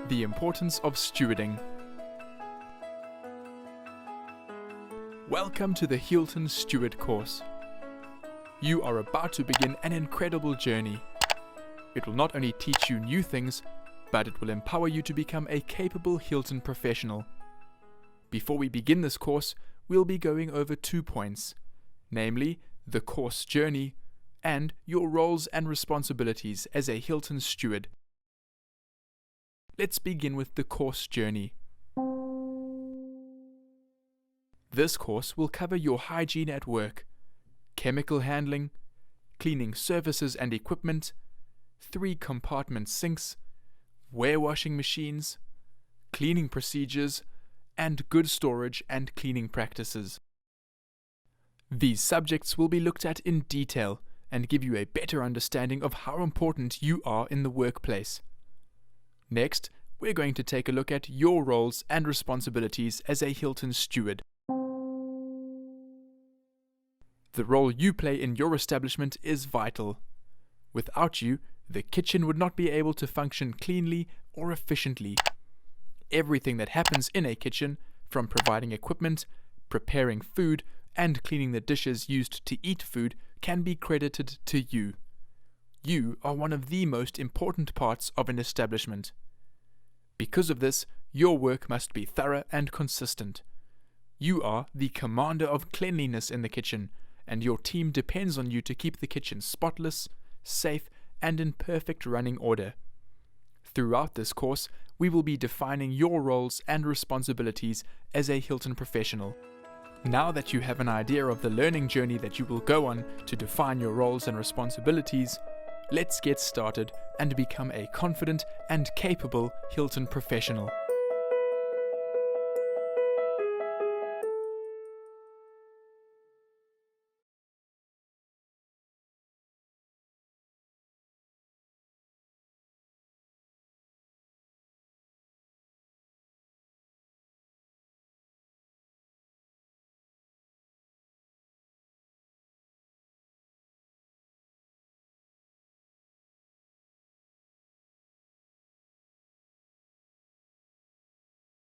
The importance of stewarding. Welcome to the Hilton Steward course. You are about to begin an incredible journey. It will not only teach you new things, but it will empower you to become a capable Hilton professional. Before we begin this course, we'll be going over 2 points, namely the course journey and your roles and responsibilities as a Hilton steward. Let's begin with the course journey. This course will cover your hygiene at work, chemical handling, cleaning surfaces and equipment, 3-compartment sinks, warewashing machines, cleaning procedures, and good storage and cleaning practices. These subjects will be looked at in detail and give you a better understanding of how important you are in the workplace. Next, we're going to take a look at your roles and responsibilities as a Hilton steward. The role you play in your establishment is vital. Without you, the kitchen would not be able to function cleanly or efficiently. Everything that happens in a kitchen, from providing equipment, preparing food, and cleaning the dishes used to eat food, can be credited to you. You are one of the most important parts of an establishment. Because of this, your work must be thorough and consistent. You are the commander of cleanliness in the kitchen, and your team depends on you to keep the kitchen spotless, safe, and in perfect running order. Throughout this course, we will be defining your roles and responsibilities as a Hilton professional. Now that you have an idea of the learning journey that you will go on to define your roles and responsibilities, let's get started and become a confident and capable Hilton professional.